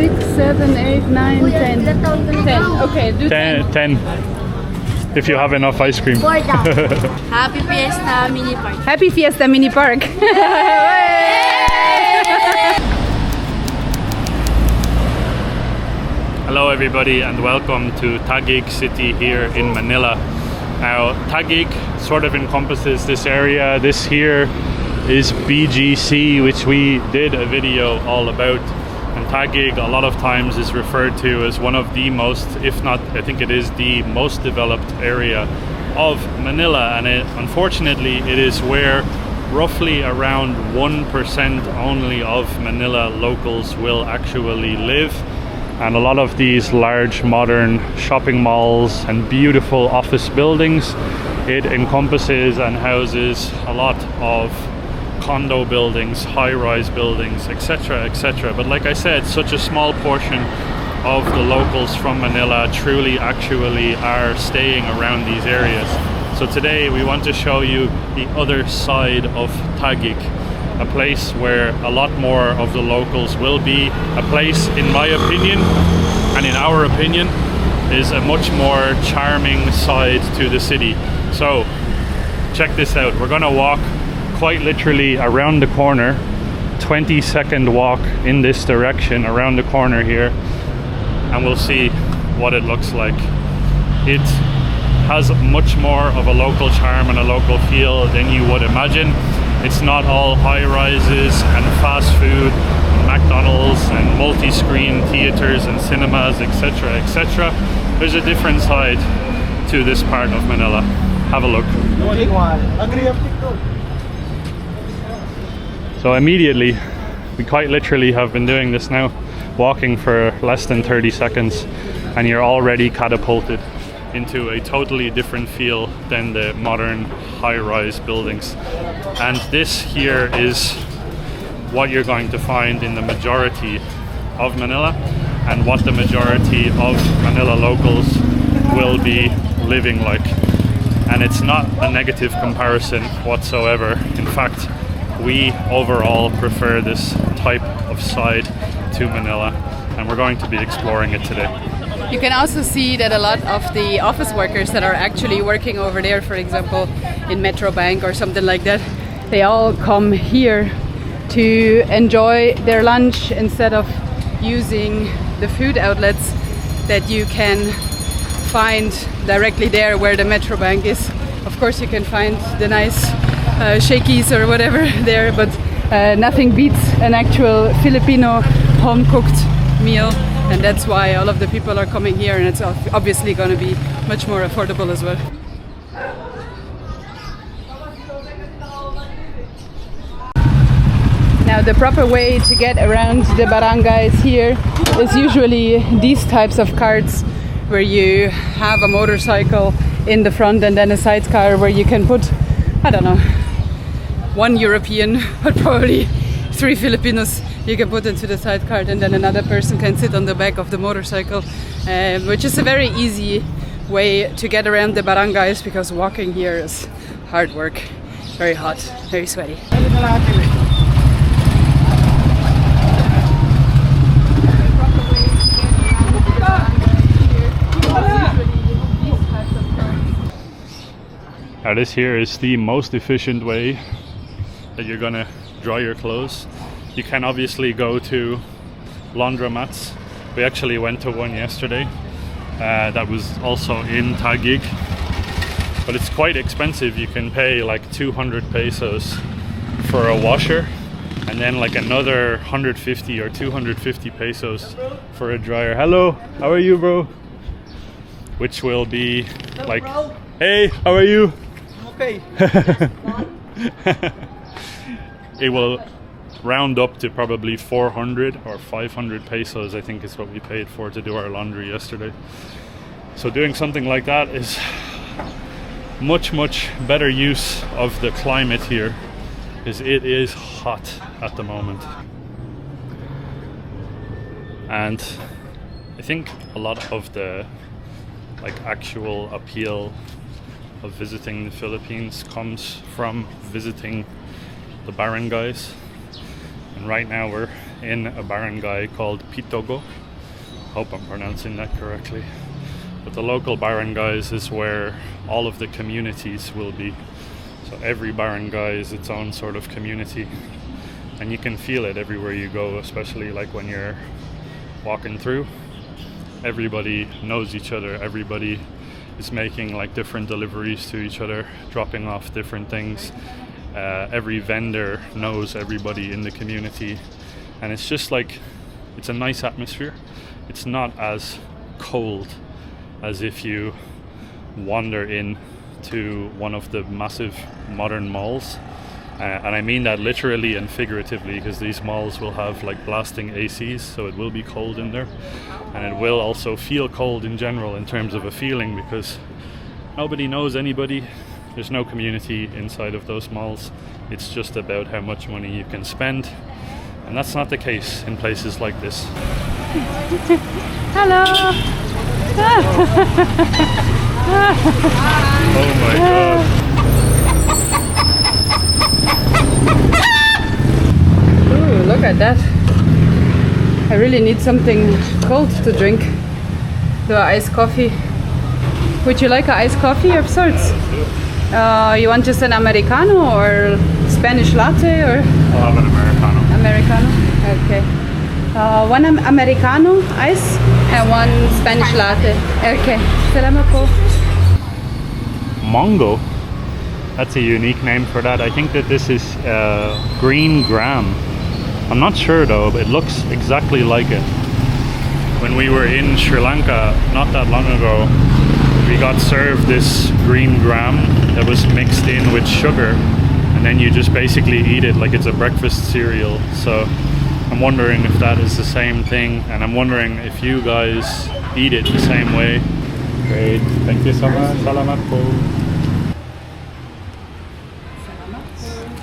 6, 7, 8, 9, 10. 10. Okay, do 10. 10. If you have enough ice cream. Happy Fiesta Mini Park. Happy Fiesta Mini Park. Hello everybody and welcome to Taguig city here in Manila. Now Taguig sort of encompasses this area. This here is BGC, which we did a video all about. And Taguig a lot of times is referred to as one of the most, if not, I think it is the most developed area of Manila. And unfortunately it is where roughly around 1% only of Manila locals will actually live. And a lot of these large modern shopping malls and beautiful office buildings, it encompasses and houses a lot of condo buildings, high-rise buildings, etc., etc. But like I said, such a small portion of the locals from Manila truly actually are staying around these areas. So today we want to show you the other side of Taguig, a place where a lot more of the locals will be, a place, in my opinion, and in our opinion, is a much more charming side to the city. So, check this out. We're gonna walk quite literally around the corner, 20-second walk in this direction around the corner here, and we'll see what it looks like. It has much more of a local charm and a local feel than you would imagine. It's not all high-rises and fast food, and McDonald's and multi-screen theaters and cinemas, etc., etc. There's a different side to this part of Manila. Have a look. So immediately, we quite literally have been doing this now, walking for less than 30 seconds, and you're already catapulted into a totally different feel than the modern high-rise buildings. And this here is what you're going to find in the majority of Manila, and what the majority of Manila locals will be living like. And it's not a negative comparison whatsoever. In fact, we overall prefer this type of side to Manila, and we're going to be exploring it today. You can also see that a lot of the office workers that are actually working over there, for example, in Metro Bank or something like that, they all come here to enjoy their lunch instead of using the food outlets that you can find directly there where the Metro Bank is. Of course, you can find the nice shakies or whatever there, but nothing beats an actual Filipino home-cooked meal. And that's why all of the people are coming here, and it's obviously going to be much more affordable as well. Now the proper way to get around the barangays here is usually these types of carts where you have a motorcycle in the front and then a sidecar where you can put, I don't know, one European, but probably 3 Filipinos you can put into the sidecar, and then another person can sit on the back of the motorcycle, which is a very easy way to get around the barangays, because walking here is hard work, very hot, very sweaty. Now this here is the most efficient way that you're gonna dry your clothes. You can obviously go to laundromats. We actually went to one yesterday that was also in Taguig, but it's quite expensive. You can pay like 200 pesos for a washer, and then like another 150 or 250 pesos for a dryer. Hello, how are you, bro? Which will be like, hey, how are you? Okay. It will round up to probably 400 or 500 pesos, I think is what we paid for to do our laundry yesterday. So doing something like that is much better use of the climate here, because it is hot at the moment. And I think a lot of the actual appeal of visiting the Philippines comes from visiting the barangays. And right now we're in a barangay called Pitogo. Hope I'm pronouncing that correctly. But the local barangays is where all of the communities will be. So every barangay is its own sort of community. And you can feel it everywhere you go, especially like when you're walking through. Everybody knows each other. Everybody is making like different deliveries to each other, dropping off different things. Every vendor knows everybody in the community. And it's just like, it's a nice atmosphere. It's not as cold as if you wander in to one of the massive modern malls. And I mean that literally and figuratively, because these malls will have like blasting ACs, so it will be cold in there. And it will also feel cold in general in terms of a feeling, because nobody knows anybody. There's no community inside of those malls. It's just about how much money you can spend. And that's not the case in places like this. Hello! Oh my god. Ooh, look at that. I really need something cold to drink. Do an iced coffee. Would you like an iced coffee of sorts? You want just an Americano or Spanish latte or? I'll have an Americano. Americano? Okay. One Americano ice and one Spanish latte. Okay. Salamat po. Mongo. That's a unique name for that. I think that this is green gram. I'm not sure though, but it looks exactly like it. When we were in Sri Lanka not that long ago, we got served this green gram that was mixed in with sugar, and then you just basically eat it like it's a breakfast cereal. So I'm wondering if that is the same thing, and I'm wondering if you guys eat it the same way. Great, thank you so much. Salamat po.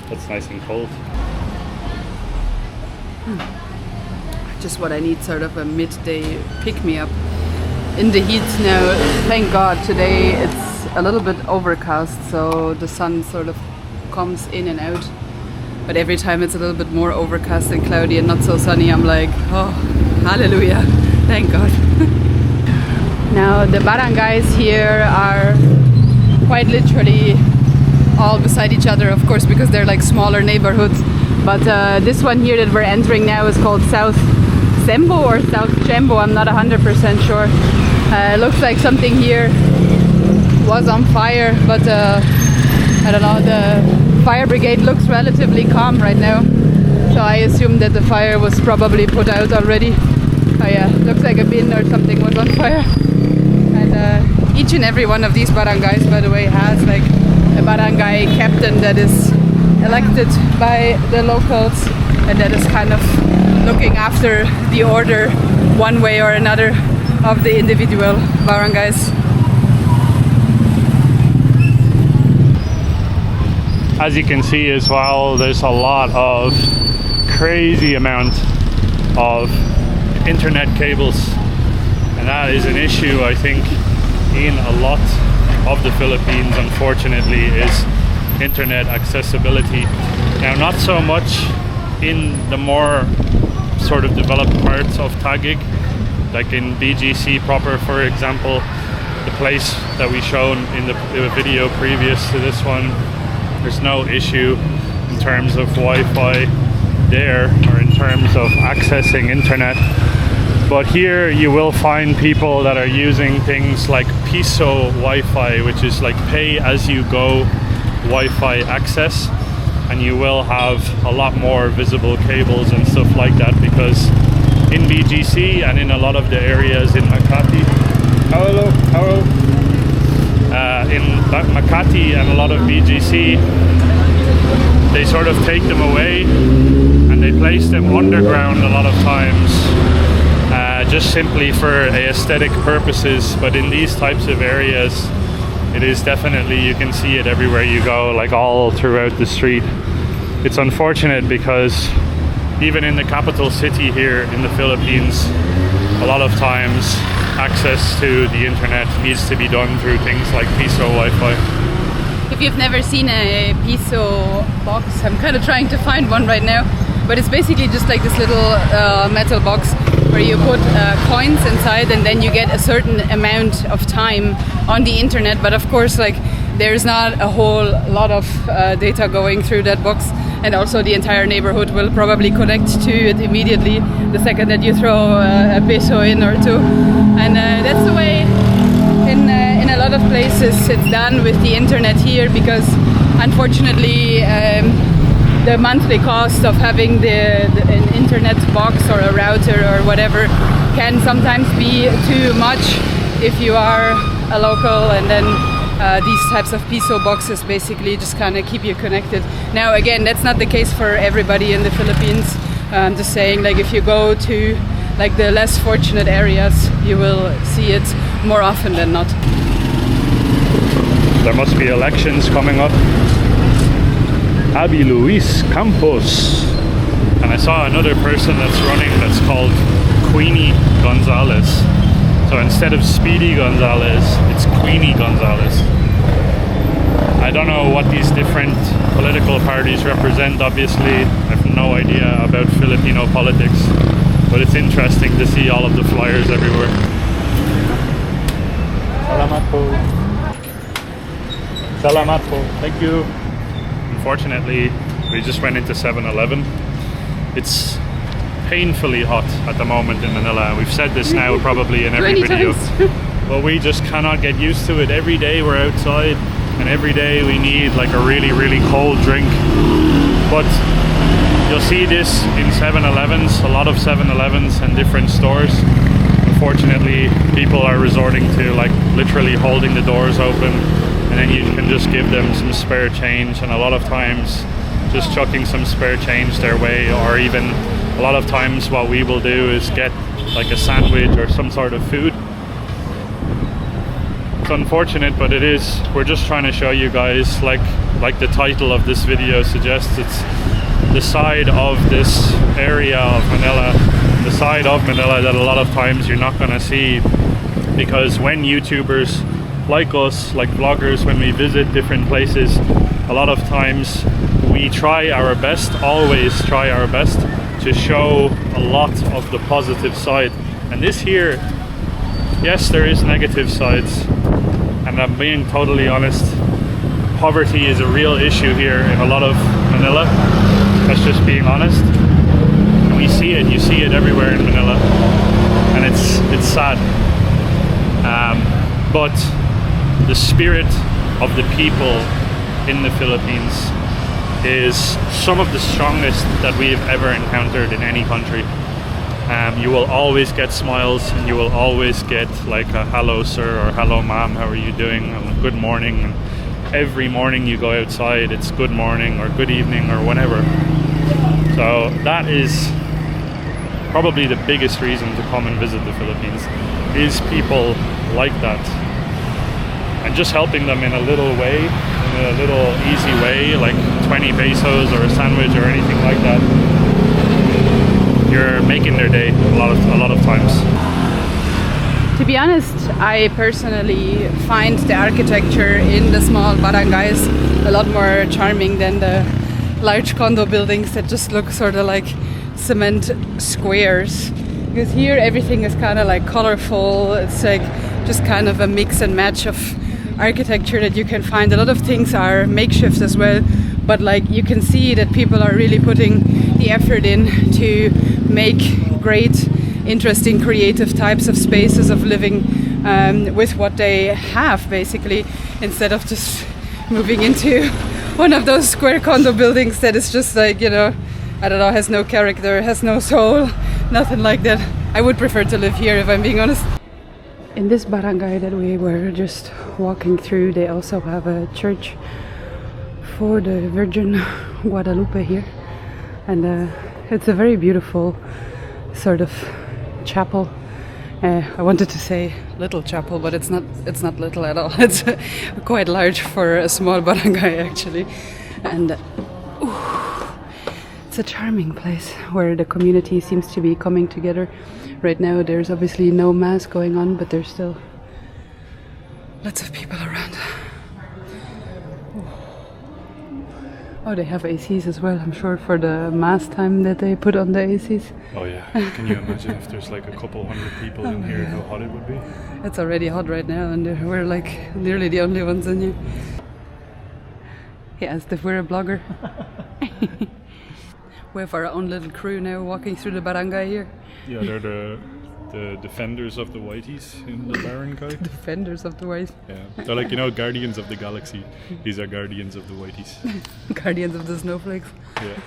That's nice and cold. Just what I need, sort of a midday pick-me-up in the heat now. Thank God today it's a little bit overcast, so the sun sort of comes in and out. But every time it's a little bit more overcast and cloudy and not so sunny, I'm like, oh, hallelujah, thank God. Now the barangays here are quite literally all beside each other, of course, because they're like smaller neighborhoods. But this one here that we're entering now is called South Sembo or South Chembo, I'm not 100% sure. Looks like something here was on fire, but I don't know, the fire brigade looks relatively calm right now. So I assume that the fire was probably put out already. Oh yeah, looks like a bin or something was on fire. And each and every one of these barangays, by the way, has like a barangay captain that is elected by the locals and that is kind of looking after the order one way or another of the individual barangays. As you can see as well, there's a lot of crazy amount of internet cables, and that is an issue I think in a lot of the Philippines, unfortunately, is internet accessibility. Now, not so much in the more sort of developed parts of Taguig, like in BGC proper, for example, the place that we shown in the video previous to this one. There's no issue in terms of Wi-Fi there or in terms of accessing internet. But here you will find people that are using things like piso Wi-Fi, which is like pay-as-you-go Wi-Fi access. And you will have a lot more visible cables and stuff like that, because in BGC and in a lot of the areas in Makati, in Makati and a lot of BGC, they sort of take them away and they place them underground a lot of times, just simply for aesthetic purposes. But in these types of areas, it is definitely, you can see it everywhere you go, like all throughout the street. It's unfortunate because even in the capital city here in the Philippines, a lot of times access to the internet needs to be done through things like piso Wi-Fi. If you've never seen a piso box, I'm kind of trying to find one right now. but it's basically just like this little metal box where you put coins inside, and then you get a certain amount of time on the internet. But of course, like, there's not a whole lot of data going through that box, and also the entire neighborhood will probably connect to it immediately the second that you throw a peso in or two. And that's the way in a lot of places it's done with the internet here, because unfortunately the monthly cost of having an internet box or a router or whatever can sometimes be too much if you are a local, and then these types of piso boxes basically just kind of keep you connected. Now again, that's not the case for everybody in the Philippines. I'm just saying, like, if you go to like the less fortunate areas, you will see it more often than not. There must be elections coming up. Abi Luis Campos. And I saw another person that's running that's called Queenie Gonzalez. So instead of Speedy Gonzalez, it's Queenie Gonzalez. I don't know what these different political parties represent, obviously. I have no idea about Filipino politics, but it's interesting to see all of the flyers everywhere. Salamat po. Salamat po. Thank you. Unfortunately, we just went into 7-Eleven. It's painfully hot at the moment in Manila. We've said this now probably in every video. But we just cannot get used to it. Every day we're outside, and every day we need like a really, really cold drink. But you'll see this in 7-Elevens, a lot of 7-Elevens and different stores. Unfortunately, people are resorting to like literally holding the doors open, and then you can just give them some spare change, and a lot of times just chucking some spare change their way, or even a lot of times what we will do is get like a sandwich or some sort of food. It's unfortunate, but it is. We're just trying to show you guys, like the title of this video suggests, it's the side of this area of Manila, the side of Manila that a lot of times you're not going to see, because when YouTubers like us, like vloggers, when we visit different places, a lot of times we try our best, always try our best to show a lot of the positive side. And this here, yes, there is negative sides, and I'm being totally honest, poverty is a real issue here in a lot of Manila. That's just being honest. And we see it, you see it everywhere in Manila, and it's sad. But the spirit of the people in the Philippines is some of the strongest that we've ever encountered in any country. You will always get smiles, and you will always get like a hello sir or hello ma'am, how are you doing, and good morning. And every morning you go outside, it's good morning or good evening or whatever. So that is probably the biggest reason to come and visit the Philippines, is people like that. And just helping them in a little way, in a little easy way, like 20 pesos or a sandwich or anything like that, you're making their day a lot of times. To be honest, I personally find the architecture in the small barangays a lot more charming than the large condo buildings that just look sort of like cement squares. Because here everything is kind of like colorful. It's like just kind of a mix and match of architecture that you can find. A lot of things are makeshift as well, but like you can see that people are really putting the effort in to make great, interesting, creative types of spaces of living with what they have, basically, instead of just moving into one of those square condo buildings that is just like, you know, I don't know, has no character, has no soul, nothing like that. I would prefer to live here, if I'm being honest. In this barangay that we were just walking through, they also have a church for the Virgin Guadalupe here, and it's a very beautiful sort of chapel. I wanted to say little chapel, but it's not little at all. It's quite large for a small barangay, actually. And it's a charming place where the community seems to be coming together. Right now there's obviously no mass going on, but there's still lots of people around. Oh, they have ACs as well, I'm sure, for the mass time that they put on the ACs. Oh yeah, can you imagine if there's like a couple hundred people in here, how hot it would be? It's already hot right now and we're like nearly the only ones in here. Yeah, as if we're a blogger. We have our own little crew now walking through the barangay here. Yeah, they're the defenders of the whiteys in the barangay. Defenders of the white. Yeah, they're like, you know, guardians of the galaxy. These are guardians of the whiteys. Guardians of the snowflakes. Yeah.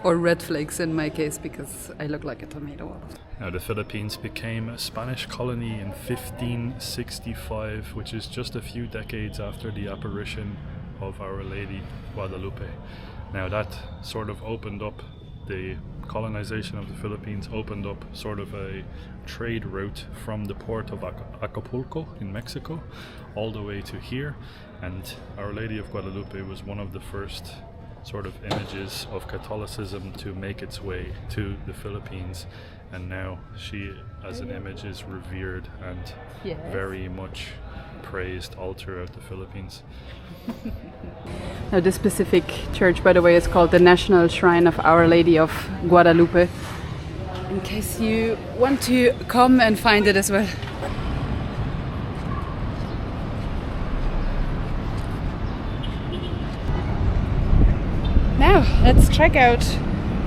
Or red flakes in my case, because I look like a tomato. Now the Philippines became a Spanish colony in 1565, which is just a few decades after the apparition of Our Lady Guadalupe. Now that sort of opened up, the colonization of the Philippines opened up sort of a trade route from the port of Acapulco in Mexico all the way to here, and Our Lady of Guadalupe was one of the first sort of images of Catholicism to make its way to the Philippines, and now she as an image is revered and very much praised all throughout the Philippines. Now this specific church, by the way, is called the National Shrine of Our Lady of Guadalupe, in case you want to come and find it as well. Now let's check out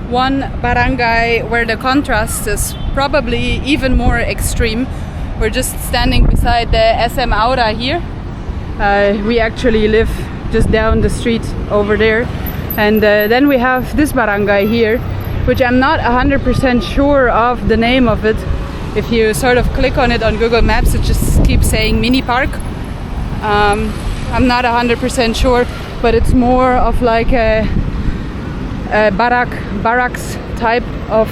one barangay where the contrast is probably even more extreme. We're just standing beside the SM Aura here. We actually live just down the street over there, and then we have this barangay here, which I'm not 100% sure of the name of it. If you sort of click on it on Google Maps, it just keeps saying mini park. I'm not 100% sure, but it's more of like a barracks type of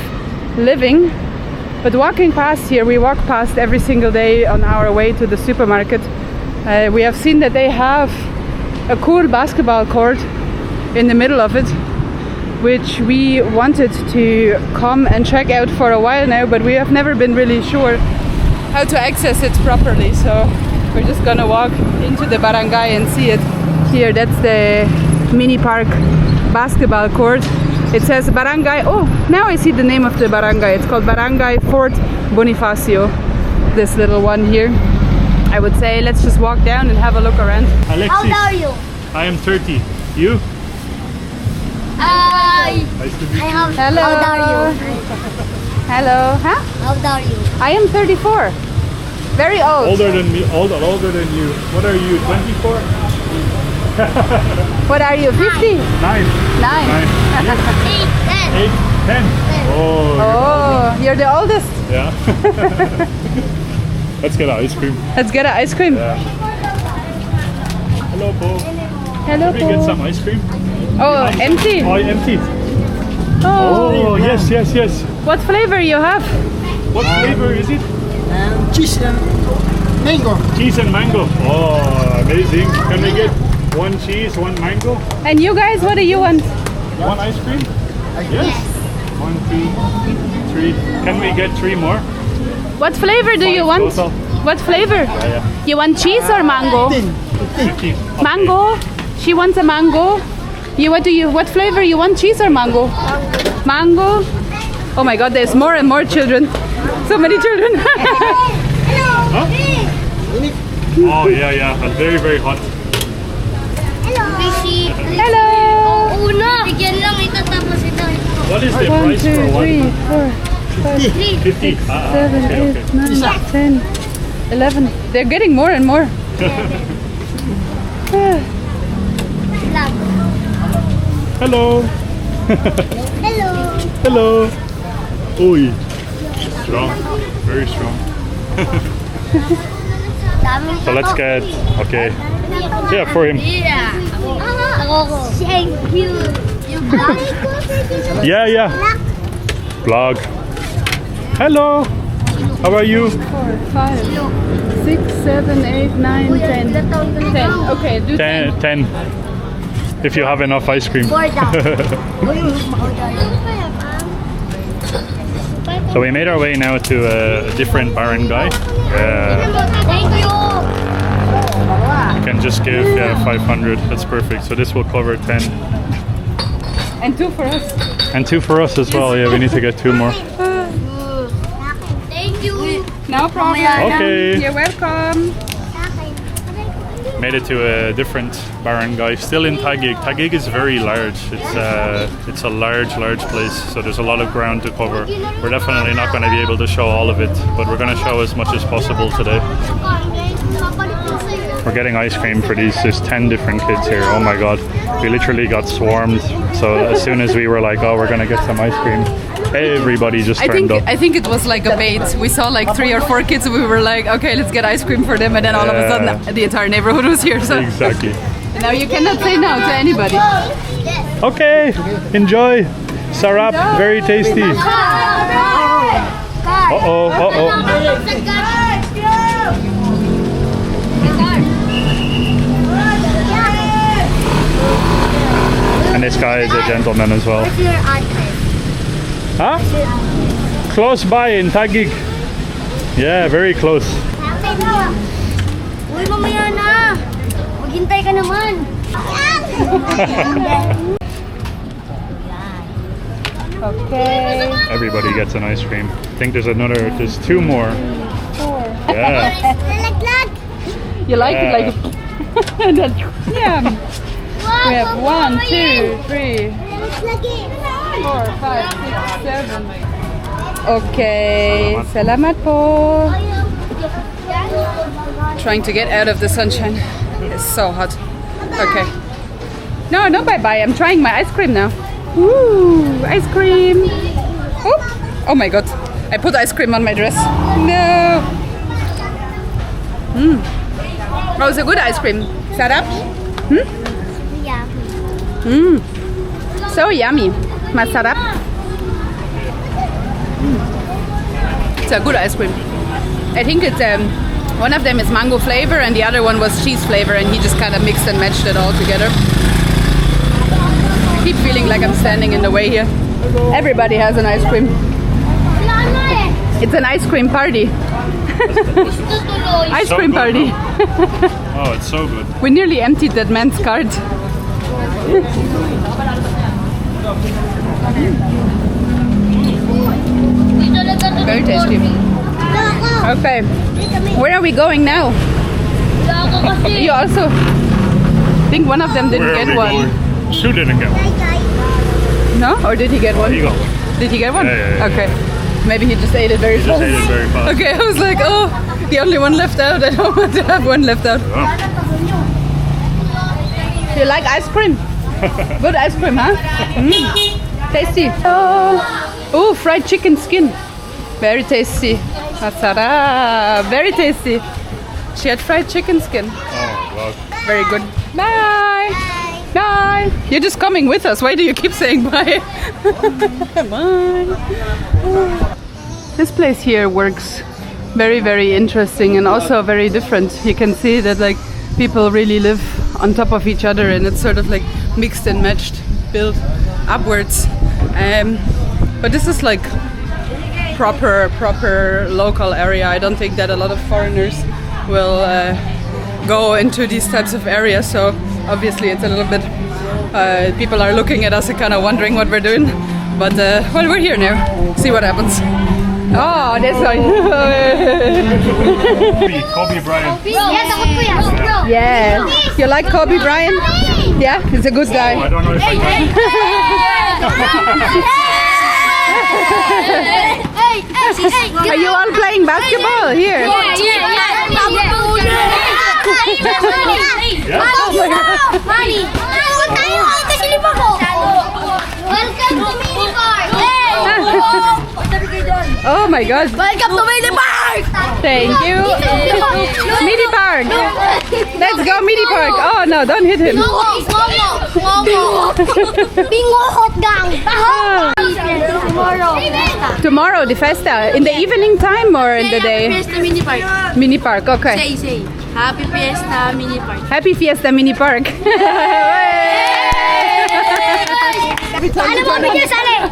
living. But walking past here, we walk past every single day on our way to the supermarket. We have seen that they have a cool basketball court in the middle of it, which we wanted to come and check out for a while now, but we have never been really sure how to access it properly. So we're just gonna walk into the barangay and see it. Here, that's the mini park basketball court. It says Barangay, oh, now I see the name of the barangay. It's called Barangay Fort Bonifacio, this little one here. I would say let's just walk down and have a look around. Alexis, How old are you? I am 30. You? Nice to meet you. Hello. How old are you? Hello, huh? How old are you? I am 34. Very old. Older than me, older than you. What are you, 24? What are you, 50? 9. 9. 8, 10. 8, 10. Oh. Oh, you're the oldest. Yeah. Let's get ice cream. Let's get an ice cream. Yeah. Hello, Po. Hello, Can we get Po. some ice cream? Oh, empty. Oh, empty. Oh. Oh, yes, yes, yes. What flavor you have? What flavor is it? Cheese and mango. Cheese and mango. Oh, amazing. Can we get one cheese, one mango? And you guys, what do you want? One ice cream? Yes. 1, 2, 3. Can we get 3 more? What flavor do you want? Total. What flavor? Yeah. You want cheese or mango? 50. Okay. Mango. She wants a mango. What flavor you want? Cheese or mango? Mango. Oh my god, there's more and more children. So many children. Huh? Oh yeah, yeah. And very, very hot. Hello. Una. Bigyan lang ito tapos ito. What is the 1, price 2, for 3, one? 4, 5, 50. 7, Okay, 8, okay. 9, 10, 11. They're getting more and more. Hello. Hello. Hello. Oi. Strong. Very strong. So let's get, okay. Yeah, for him. Yeah. Thank you. You vlog? Yeah, yeah. Vlog. Hello. How are you? 4, 5, 6, 7, 8, 9, 10. 10. Okay, do 10. 10. If you have enough ice cream. So we made our way now to a different barangay. Thank you. can just give 500. That's perfect. So this will cover 10. And 2 for us. And 2 for us as well. Yeah, we need to get 2 more. Thank you. No problem. Okay. You're welcome. Made it to a different barangay, still in Taguig. Taguig is very large. It's a large place, so there's a lot of ground to cover. We're definitely not going to be able to show all of it, but we're going to show as much as possible today. We're getting ice cream for these. There's 10 different kids here. Oh my god, we literally got swarmed. So as soon as we were like, oh, we're going to get some ice cream, everybody just turned up. I think it was like a bait. We saw like 3 or 4 kids and we were like, okay, let's get ice cream for them, and then all of a sudden the entire neighborhood was here. So Exactly. now you cannot say no to anybody. Okay, enjoy. Sarap, very tasty. And this guy is a gentleman as well. Huh? Close by in Taguig. Yeah, very close. Uy, mamaya na. Maghintay ka naman. Okay. Everybody gets an ice cream. I think there's 2 more. 4. Yeah. You like Yeah. it like yeah. We have 1, 2, 3, 4, 5, 6, 7. Okay. Salamat po. Trying to get out of the sunshine. It's so hot. Okay. No, bye-bye. I'm trying my ice cream now. Woo! Ice cream. Oh my god. I put ice cream on my dress. No. Oh, it's a good ice cream. Sarap? So yummy. Masarap. It's a good ice cream. I think it's one of them is mango flavor and the other one was cheese flavor, and he just kind of mixed and matched it all together. I keep feeling like I'm standing in the way here. Everybody has an ice cream. It's an ice cream party. Ice So cream good, party. Oh, it's so good. We nearly emptied that man's cart. Very tasty. Okay, where are we going now? You also think one of them didn't Where are get we one. going? 2 didn't get one. No? Or did he get one? He got. Did he get one? Yeah. Okay. Maybe he just ate it very Just fast. ate it very fast. Okay, I was like, oh, the only one left out. I don't want to have one left out. You like ice cream? Good ice cream, huh? Tasty. Oh, fried chicken skin. Very tasty. Masara. Very tasty. She had fried chicken skin. Oh, God. Very good. Bye. Bye. You're just coming with us. Why do you keep saying bye? Bye. This place here works very, very interesting and also very different. You can see that like people really live on top of each other, and it's sort of like mixed and matched, built upwards. But this is like proper local area. I don't think that a lot of foreigners will go into these types of areas, so obviously it's a little bit people are looking at us and kind of wondering what we're doing, but well, we're here now. See what happens. Oh, that's one. Kobe Bryant. Yeah. You like Kobe Bryant? Yeah, he's a good guy. I don't know if I can. Are you all playing basketball here? Oh my god. Welcome to Mini Park! Thank you. Mini Park. Let's go Mini Park. Oh no, don't hit him. Bingo hot gang! Tomorrow. Tomorrow the festa. In the evening time or in the day? Fiesta Mini Park. Mini Park, okay. Say. Happy Fiesta Mini Park. Happy Fiesta Mini Park. Ano mo bigyan sali?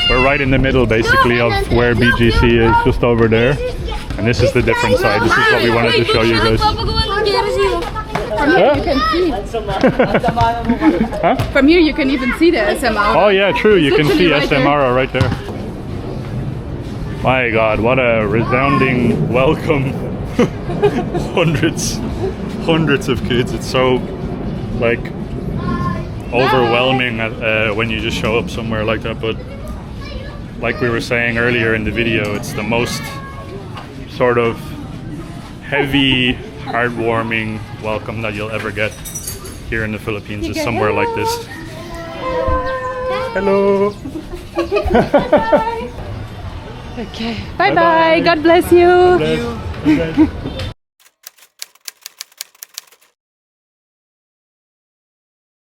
We're right in the middle basically of where BGC is, just over there. And this is the different side. This is what we wanted to show you guys. You can see. Huh? From here you can even see the SMR. Oh yeah, true. You can see Literally right there. SMR right there. My God, what a resounding welcome. Hundreds of kids. It's so like overwhelming when you just show up somewhere like that. But like we were saying earlier in the video, it's the most sort of heavy, heartwarming welcome that you'll ever get here in the Philippines, is somewhere like this. Hello. Okay. Bye bye. God bless you. God bless.